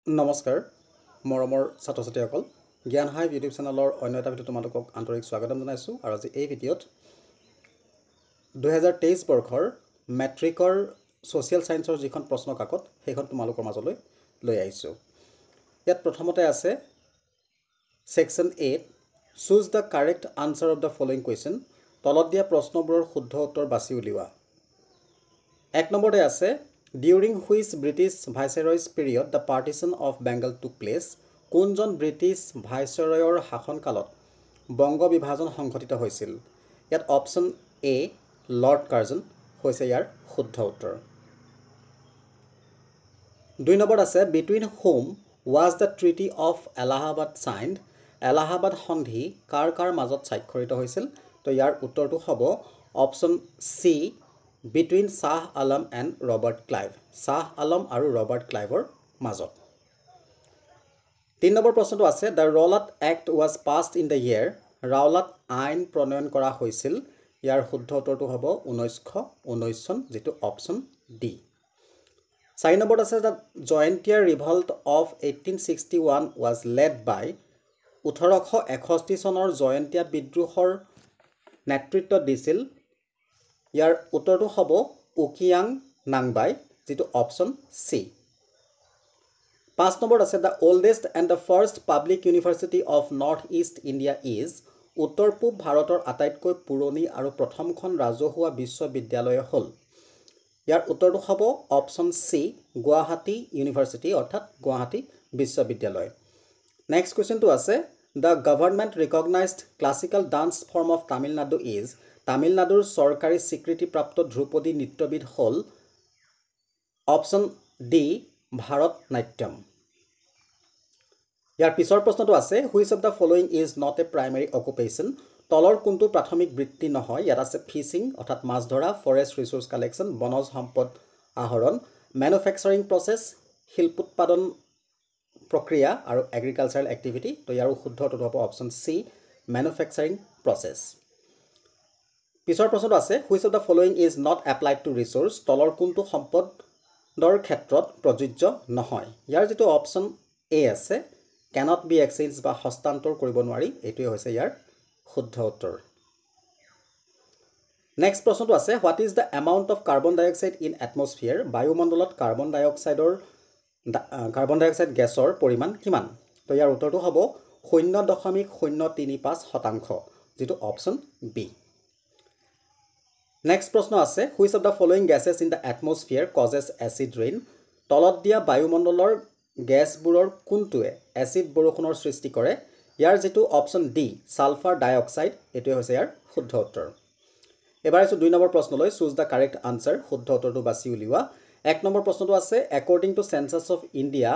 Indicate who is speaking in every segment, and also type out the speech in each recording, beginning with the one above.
Speaker 1: নমস্কাৰ মৰমৰ ছাত্ৰ ছাত্ৰীসকল জ্ঞান হাইভ ইউটিউব চেনেলৰ অন্য এটা ভিডিঅ' তোমালোকক আন্তৰিক স্বাগতম জনাইছোঁ আৰু আজি এই ভিডিঅ'ত 2023 বৰ্ষৰ মেট্ৰিকৰ ছ'চিয়েল ছায়েন্সৰ যিখন প্ৰশ্ন কাকত সেইখন তোমালোকৰ মাজলৈ লৈ আহিছোঁ। ইয়াত প্ৰথমতে আছে সেকশ্যন 8 choose the correct answer of the following question, তলত দিয়া প্ৰশ্নবোৰৰ শুদ্ধ উত্তৰ বাছি উলিওৱা। এক নম্বৰতে আছে during which British viceroy's period the partition of Bengal took place, কোনজন ব্ৰিটিছ ভাইচৰয়ৰ শাসনকালত বংগ বিভাজন সংঘটিত হৈছিল। ইয়াত অপশ্যন এ লৰ্ড কাৰ্জন হৈছে ইয়াৰ শুদ্ধ উত্তৰ। 2 নম্বৰত আছে between home was the treaty of Allahabad child, Allahabad সন্ধি কাৰ কাৰ মাজত স্বাক্ষৰিত হৈছিল। তো ইয়াৰ উত্তৰটো হ'ব option C between Shah Alam and Robert Clive, Shah Alam আৰু ৰবাৰ্ট ক্লাইভৰ মাজত। 3 নম্বৰ প্ৰশ্নটো আছে the Rowlatt act was passed in the year, Rowlatt আইন প্ৰণয়ন কৰা হৈছিল। ইয়াৰ শুদ্ধ উত্তৰটো হ'ব 1919 চন, যিটো অপশ্যন ডি। 4 নম্বৰত আছে the Jaintia revolt of 1861 was led by, 1861 চনৰ জয়ন্তীয়া বিদ্ৰোহৰ নেতৃত্ব দিছিল। ইয়াৰ উত্তৰটো হ'ব উকিয়াং নাংবাই, যিটো অপশ্যন চি। 5 নম্বৰত আছে the oldest and the first public university of north east India is, উত্তৰ পূব ভাৰতৰ আটাইতকৈ পুৰণি আৰু প্ৰথমখন ৰাজহুৱা বিশ্ববিদ্যালয় হ'ল। ইয়াৰ উত্তৰটো হ'ব অপশ্যন চি গুৱাহাটী ইউনিভাৰ্চিটি অৰ্থাৎ গুৱাহাটী বিশ্ববিদ্যালয়। নেক্সট কুৱেশ্যনটো আছে the government recognised classical dance form of Tamil Nadu is, তামিলনাডুৰ চৰকাৰী স্বীকৃতিপ্ৰাপ্ত ধ্ৰুপদী নৃত্যবিধ হ'ল অপশ্যন ডি ভাৰত নাট্যম। ইয়াৰ পিছৰ প্ৰশ্নটো আছে which of the following is not A primary occupation, তলৰ কোনটো প্ৰাথমিক বৃত্তি নহয়। ইয়াত আছে ফিচিং অৰ্থাৎ মাছ ধৰা, ফৰেষ্ট ৰিচোৰ্চ কালেকশ্যন বনজ সম্পদ আহৰণ, মেনুফেকচাৰিং প্ৰচেছ শিল্পোৎপাদন প্ৰক্ৰিয়া আৰু এগ্ৰিকালচাৰেল এক্টিভিটি। তো ইয়াৰো শুদ্ধ উত্তৰটো হ'ব অপশ্যন চি মেনুফেকচাৰিং প্ৰচেছ। পিছৰ প্ৰশ্নটো আছে which of the following is not applied to resource, তলৰ কোনটো সম্পদৰ ক্ষেত্ৰত প্ৰযোজ্য নহয়। ইয়াৰ যিটো অপশ্যন এ আছে কেনট বি এক্সচেঞ্জ বা হস্তান্তৰ কৰিব নোৱাৰি, এইটোৱে হৈছে ইয়াৰ শুদ্ধ উত্তৰ। নেক্সট প্ৰশ্নটো আছে what is the amount of carbon dioxide in atmosphere, বায়ুমণ্ডলত কাৰ্বন ডাই অক্সাইড গেছৰ পৰিমাণ কিমান। তো ইয়াৰ উত্তৰটো হ'ব 0.035%, যিটো অপশ্যন বি। নেক্সট প্ৰশ্ন আছে which of the following gases in the atmosphere causes acid rain, তলত দিয়া বায়ুমণ্ডলৰ গেছবোৰৰ কোনটোৱে এচিড বৰষুণৰ সৃষ্টি কৰে। ইয়াৰ যিটো option D sulphur dioxide, এইটোৱে হৈছে ইয়াৰ শুদ্ধ উত্তৰ। এবাৰ আছোঁ 2 নম্বৰ প্ৰশ্নলৈ চুজ দ্য কাৰেক্ট আনচাৰ, শুদ্ধ উত্তৰটো বাছি উলিওৱা। 1 নম্বৰ প্ৰশ্নটো আছে according to census of India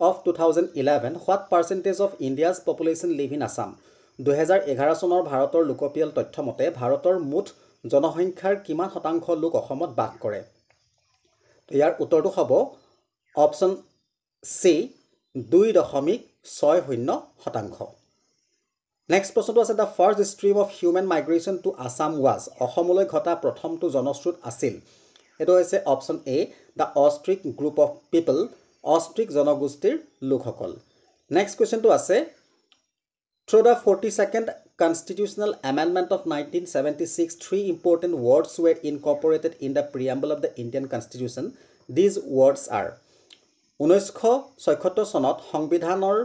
Speaker 1: of 2011 what percentage of India's population live in Assam, 2011 চনৰ ভাৰতৰ লোকপিয়ল তথ্য মতে ভাৰতৰ মুঠ জনসংখ্যাৰ কিমান শতাংশ লোক অসমত বাস কৰে। ইয়াৰ উত্তৰটো হ'ব অপশ্যন চি 2.60%। নেক্সট প্ৰশ্নটো আছে the first stream of human migration to Assam was, অসমলৈ ঘটা প্ৰথমটো জনস্ৰোত আছিল। এইটো হৈছে option A the Austric group of people, Austric জনগোষ্ঠীৰ লোকসকল। নেক্সট কুৱেশ্যনটো আছে through the 42nd Constitutional Amendment of 1976 3 important words were incorporated in the preamble of the Indian Constitution. These words are 1976 চনত সংবিধানৰ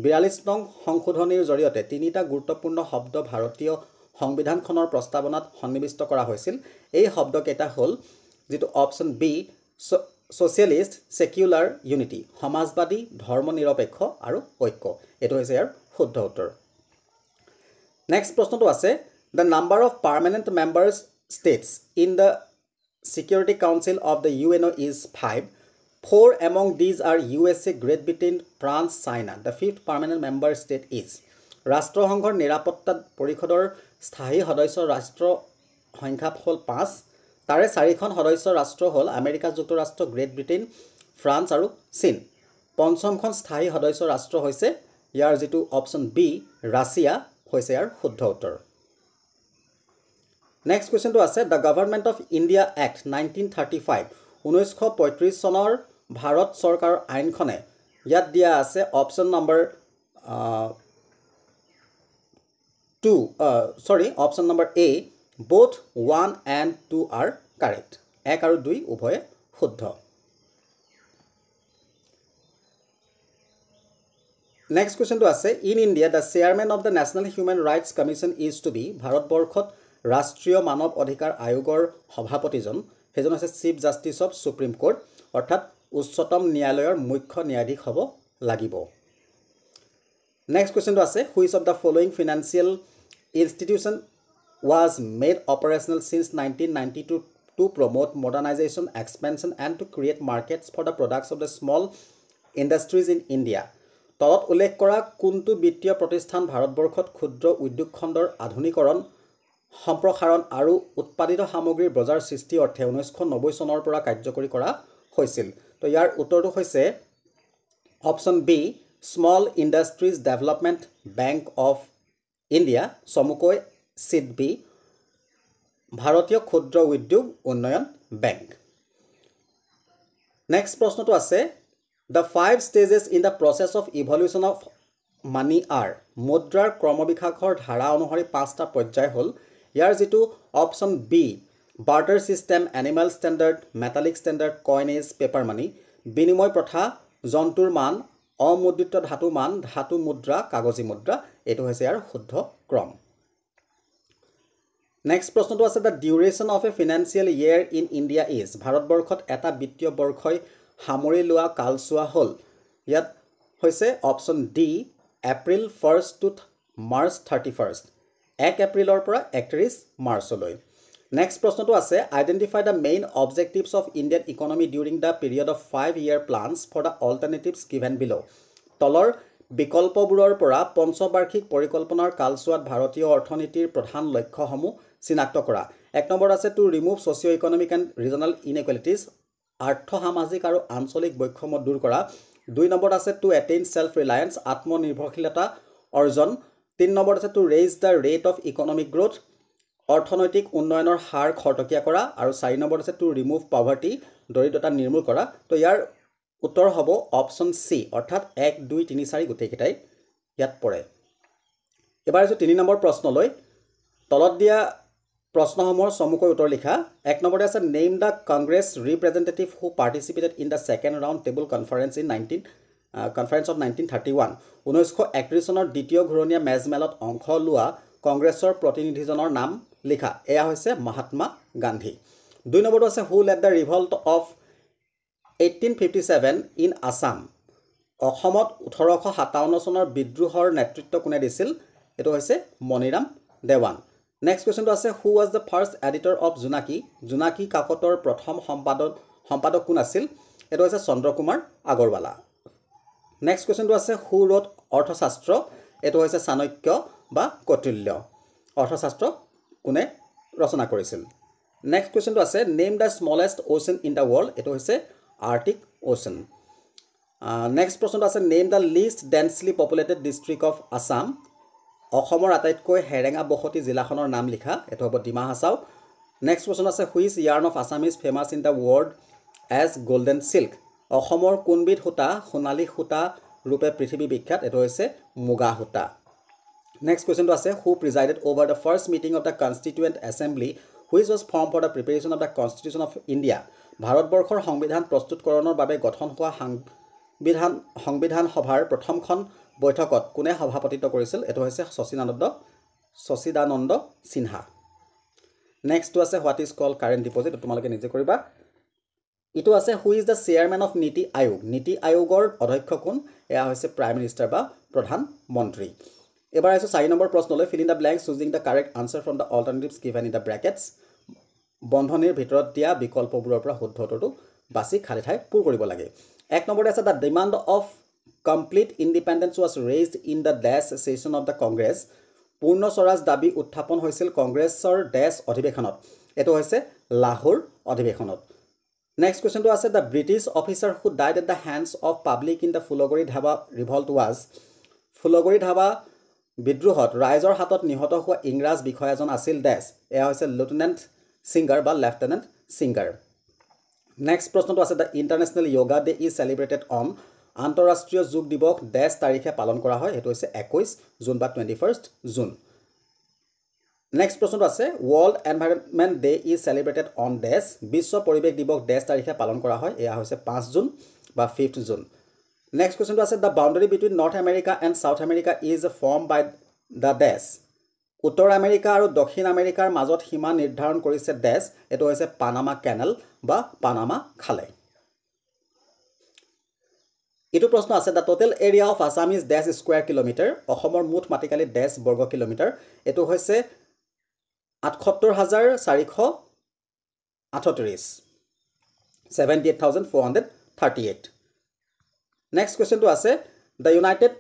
Speaker 1: 42 নং সংশোধনীৰ জৰিয়তে 3টা গুৰুত্বপূৰ্ণ শব্দ ভাৰতীয় সংবিধানখনৰ প্ৰস্তাৱনাত সন্নিৱিষ্ট কৰা হৈছিল। এই শব্দকেইটা হ'ল যিটো option B socialist secular unity, সমাজবাদী ধৰ্ম নিৰপেক্ষ আৰু ঐক্য, এইটো হৈছে ইয়াৰ শুদ্ধ উত্তৰ। নেক্সট প্ৰশ্নটো আছে the number of permanent members states in the security council of the UNO is 5, 4 among these are USA, Great Britain, France, China. The 5th permanent member state is, ৰাষ্ট্ৰসংঘৰ নিৰাপত্তা পৰিষদৰ স্থায়ী সদস্য ৰাষ্ট্ৰ সংখ্যা হ'ল 5, তাৰে 4খন সদস্য ৰাষ্ট্ৰ হ'ল আমেৰিকা যুক্তৰাষ্ট্ৰ, গ্ৰেট ব্ৰিটেইন, ফ্ৰান্স আৰু চীন। পঞ্চমখন স্থায়ী সদস্য ৰাষ্ট্ৰ হৈছে ইয়াৰ যিটো অপশ্যন বি ৰাছিয়া হৈছে ইয়াৰ শুদ্ধ উত্তৰ। নেক্সট কুৱেশ্যনটো আছে the government of India act 1935, 1935 চনৰ ভাৰত চৰকাৰৰ আইনখনে ইয়াত দিয়া আছে option number 2 option number A both 1 and 2 are correct 1 আৰু 2 উভয়ে শুদ্ধ Next question to আছে in India the chairman of the National Human Rights Commission is to be ভাৰতবৰ্ষত ৰাষ্ট্ৰীয় মানৱ অধিকাৰ আয়োগৰ সভাপতিজন হেজন আছে চিফ জাষ্টিস অফ সুপ্ৰিম কোৰ্ট অৰ্থাৎ উচ্চতম ন্যায়ালয়ৰ মুখ্য ন্যায়াধীশ হ'ব লাগিব Next question to আছে which of the following financial institution was made operational since 1992 to promote modernization expansion and to create markets for the products of the small industries in India তলত উল্লেখ কৰা কোনটো বিত্তীয় প্ৰতিষ্ঠান ভাৰতবৰ্ষত ক্ষুদ্ৰ উদ্যোগ খণ্ডৰ আধুনিকৰণ সম্প্ৰসাৰণ আৰু উৎপাদিত সামগ্ৰীৰ বজাৰ সৃষ্টি অৰ্থে 1990 চনৰ পৰা কাৰ্যকৰী কৰা হৈছিল তো ইয়াৰ উত্তৰটো হৈছে option B small industries development bank of India চমুকৈ সিডবি ভাৰতীয় ক্ষুদ্ৰ উদ্যোগ উন্নয়ন বেংক নেক্সট প্ৰশ্নটো আছে The 5 stages in the process of evolution of money are মুদ্ৰাৰ ক্ৰমবিকাশৰ ধাৰা অনুসৰি 5টা পৰ্যায় হ'ল ইয়াৰ যেটো option B barter system animal standard metallic standard coinage paper money বিনিময় প্ৰথা জন্তুৰ মান অমুদ্ৰিত ধাতু মান ধাতু মুদ্ৰা কাগজী মুদ্ৰা এটো হৈছে ইয়াৰ শুদ্ধ ক্ৰম নেক্সট প্ৰশ্নটো আছে the duration of a financial year in India is ভাৰতবৰ্ষত এটা বিত্তীয় বৰ্ষই হামৰি লোৱা কালসুৱা হল ইয়াত হৈছে option D April 1st to March 31st 1 এপ্ৰিলৰ পৰা 31 মাৰ্চলৈ নেক্সট প্ৰশ্নটো আছে identify the main objectives of Indian economy during the period of 5-year plans for the alternatives given below তলৰ বিকল্পবোৰৰ পৰা পঞ্চবাৰ্ষিক পৰিকল্পনাৰ কালসুৱাত ভাৰতীয় অৰ্থনীতিৰ প্ৰধান লক্ষ্যসমূহ চিনাক্ত কৰা এক নম্বৰ আছে to remove socio economic and regional inequalities আৰ্থ সামাজিক আৰু আঞ্চলিক বৈষম্য দূৰ কৰা 2 নম্বৰ আছে টু এটেইন সেলফ ৰিলায়েন্স আত্মনিৰ্ভৰশীলতা অৰ্জন 3 নম্বৰ আছে to raise the rate of economic growth অৰ্থনৈতিক উন্নয়নৰ হাৰ খৰতকীয়া কৰা আৰু 4 নম্বৰ আছে টু ৰিমুভ পভাৰ্টি দৰিদ্ৰতা নিৰ্মূল কৰা তো ইয়াৰ উত্তৰ হ'ব অপশ্যন সি অৰ্থাৎ 1 2 3 4 গোটেইকেইটাই ইয়াত পৰে এবাৰ যে 3 নম্বৰ প্ৰশ্নলৈ তলত দিয়া প্ৰশ্নসমূহৰ সমুকৈ উত্তৰ লিখা এক নম্বৰতে আছে name the Congress representative who participated in the second round table conference in 1931 1931 চনৰ দ্বিতীয় ঘূৰণীয়া মেজমেলত অংশ লোৱা কংগ্ৰেছৰ প্ৰতিনিধিজনৰ নাম লিখা এয়া হৈছে মহাত্মা গান্ধী 2 নম্বৰটো আছে who led the revolt of 1857 in Assam অসমত 1857 চনৰ বিদ্ৰোহৰ নেতৃত্ব কোনে দিছিল এটো হৈছে Maniram Dewan Next question to আছে who was the first editor of Junaki কাকতৰ প্ৰথম সম্পাদক কোন আছিল এটো হৈছে Chandra Kumar Agarwala Next question to আছে who wrote অৰ্থশাস্ত্ৰ এটো হৈছে চাণক্য বা কৌটিল্য অৰ্থশাস্ত্ৰ কোনে ৰচনা কৰিছিল Next question to আছে name the smallest ocean in the world এটো হৈছে Arctic Ocean Next প্ৰশ্নটো আছে name the least densely populated district of Assam অসমৰ আটাইতকৈ হেৰেঙা বসতি জিলাখনৰ নাম লিখা এটো হ'ব ডিমা হাছাও নেক্সট কোৱেশ্চন আছে which yarn of Assam is famous in the world as golden silk অসমৰ কোনবিধ সূতা সোণালী সূতা ৰূপে পৃথিৱী বিখ্যাত এটো হৈছে মুগা সূতা নেক্সট কোৱেশ্চনটো আছে who presided over the first meeting of the constituent assembly which was form for the preparation of the constitution of India ভাৰতবৰ্ষৰ সংবিধান প্ৰস্তুতকৰণৰ বাবে গঠন হোৱা সংবিধান সভাৰ প্ৰথমখন বৈঠকত কোনে সভাপতিত্ব কৰিছিল এটো হৈছে শশীদানন্দ সিনহা নেক্সট টু আছে what is call current deposit তোমালোকে নিজে কৰিবা ইটো আছে who is the chairman of নীতি আয়োগৰ অধ্যক্ষ কোন এয়া হৈছে প্ৰাইম মিনিষ্টাৰ বা প্ৰধান মন্ত্ৰী এবাৰ আছে 4 নম্বৰ প্ৰশ্নলৈ fill in the blanks choosing the correct answer from the alternatives given in the brackets বন্ধনীৰ ভিতৰত দিয়া বিকল্পবোৰৰ পৰা শুদ্ধ উত্তৰটো বাছি খালি ঠাই পূৰ কৰিব লাগে 1 নম্বৰতে আছে the demand of complete independence was raised in the dash session of the congress পূৰ্ণ স্বৰাজ দাবী উত্থাপন হৈছিল কংগ্ৰেছৰ ডেছ অধিৱেশনত এটো হৈছে লাহোৰ অধিৱেশনত নেক্সট কোৱেশ্চনটো আছে the British officer who died at the hands of public in the Phulaguri Dhawa revolt was Phulaguri Dhawa বিদ্ৰোহত ৰাইজৰ হাতত নিহত হোৱা ইংৰাজ বিষয়াজন আছিল ডেছ এয়া হৈছে লেফটেনেণ্ট সিংগাৰ নেক্সট প্ৰশ্নটো আছে the international yoga day is celebrated on আন্তঃৰাষ্ট্ৰীয় যোগ দিৱস ডেছ তাৰিখে পালন কৰা হয় এটো হৈছে 21 জুন বা 21st জুন নেক্সট প্ৰশ্নটো আছে world environment day is celebrated on dash বিশ্ব পৰিৱেশ দিৱস ডেছ তাৰিখে পালন কৰা হয় এয়া হৈছে 5 জুন বা 5th জুন নেক্সট কোৱেশ্চনটো আছে the boundary between North America and South America is form by the dash উত্তৰ আমেৰিকা আৰু দক্ষিণ আমেৰিকাৰ মাজত সীমা নিৰ্ধাৰণ কৰিছে ডেছ এটো হৈছে পানামা কেনেল বা পানামা খালে এটো প্ৰশ্ন আছে the total area of Assam is dash square kilometre অসমৰ মুঠ মাটিকালি ডেছ বৰ্গ কিলোমিটাৰ এটো হৈছে 78438 78438 নেক্সট কোৱেশ্চনটো আছে the united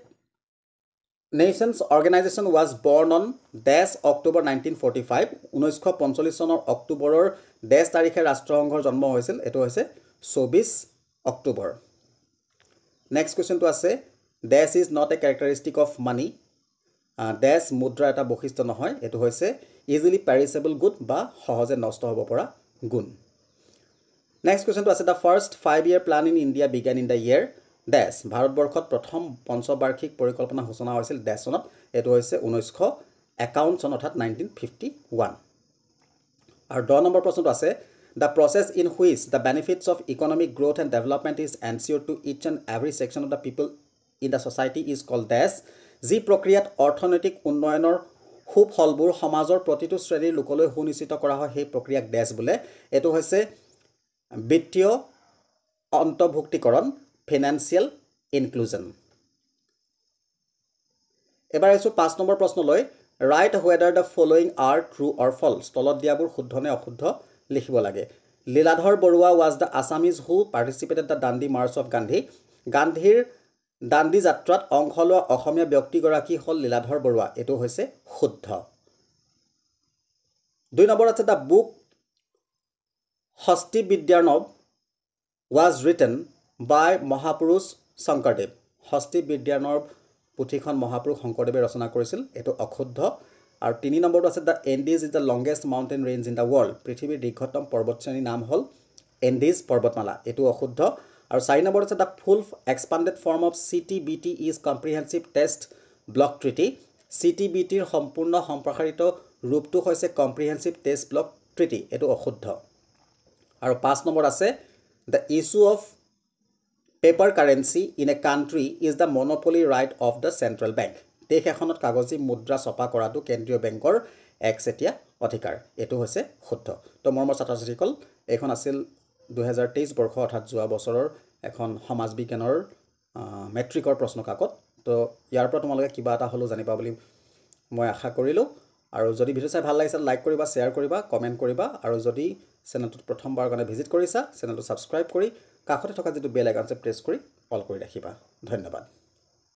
Speaker 1: nations organisation was born on dash October 1945 1945 চনৰ অক্টোবৰৰ ডেছ তাৰিখে ৰাষ্ট্ৰসংঘৰ জন্ম হৈছিল এটো হৈছে 24 অক্টোবৰ নেক্সট কোৱেশ্চনটো আছে dash is not a characteristic of money dash মুদ্ৰা এটা বৈশিষ্ট্য নহয় এটো হৈছে ইজিলি পেৰিছেবল গুড বা সহজে নষ্ট হ'ব পৰা গুণ নেক্সট কোৱেশ্চনটো আছে the first 5-year plan in India began in the year dash ভাৰতবৰ্ষত প্ৰথম পঞ্চবাৰ্ষিক পৰিকল্পনা সূচনা হৈছিল ডেছ চনত এটো হৈছে 1951 চন অৰ্থাৎ 1951 আৰু 10 নম্বৰ প্ৰশ্নটো আছে the process in which the benefits of economic growth and development is ensured to each and every section of the people in the society is called ডেছ যি প্ৰক্ৰিয়াত অৰ্থনৈতিক উন্নয়নৰ খুব ফলবোৰ সমাজৰ প্ৰতিটো শ্ৰেণীৰ লোকলৈ সুনিশ্চিত কৰা হয় সেই প্ৰক্ৰিয়াক ডেছ বোলে এটো হৈছে বিত্তীয় অন্তৰ্ভুক্তিকৰণ ফাইনান্সিয়েল ইনক্লুজন এবাৰ আছো 5 নম্বৰ প্ৰশ্নলৈ write whether the following are true or false তলত দিয়াবোৰ শুদ্ধ নে অশুদ্ধ লিখিব লাগে Liladhar Barua was the Assamese who participated the Dandi March of Gandhi গান্ধীৰ দাণ্ডি যাত্ৰাত অংশ লোৱা অসমীয়া ব্যক্তিগৰাকী হল লীলাধৰ বৰুৱা এটো হৈছে শুদ্ধ 2 নম্বৰ আছে the book Hasti বিদ্যাৰ্ণৱ was written by মহাপুৰুষ শংকৰদেৱ হস্তি বিদ্যাৰ্ণৱ পুথিখন মহাপুৰুষ শংকৰদেৱে ৰচনা কৰিছিল এটো অশুদ্ধ আৰু 3 নম্বৰটো আছে the Andes is the longest mountain range in the world পৃথিৱীৰ দীৰ্ঘতম পৰ্বতশ্ৰেণীৰ নাম হল Andes পৰ্বতমালা এটো অশুদ্ধ আৰু 4 নম্বৰ আছে the full expanded form of CTBT is comprehensive test block treaty CTBT ৰ সম্পূৰ্ণ সম্প্ৰসাৰিত ৰূপটো হৈছে comprehensive test block treaty এটো অশুদ্ধ আৰু 5 নম্বৰ আছে the issue of paper currency in a country is the monopoly right of the central bank দেশ এখনত কাগজী মুদ্ৰা ছপা কৰাটো কেন্দ্ৰীয় বেংকৰ একচেটিয়া অধিকাৰ এটো হৈছে শুদ্ধ তো মৰমৰ ছাত্ৰ-ছাত্ৰীসকল এখন আছিল 2023 বৰ্ষ অৰ্থাৎ যোৱা বছৰৰ এখন সমাজ বিজ্ঞানৰ মেট্ৰিকৰ প্ৰশ্ন কাকত তো ইয়াৰ পৰা তোমালোকে কিবা এটা হলো জানিবা বুলি মই আশা কৰিলো আৰু যদি ভিডিও চাই ভাল লাগিছে লাইক কৰিবা শেয়াৰ কৰিবা কমেন্ট কৰিবা আৰু যদি চেনেলটো প্ৰথমবাৰ কাৰণে ভিজিট কৰিছা চেনেলটো সাবস্ক্ৰাইব কৰি কাষতে থকা যেটো বেল আইকনটো প্ৰেছ কৰি অল কৰি ৰাখিবা ধন্যবাদ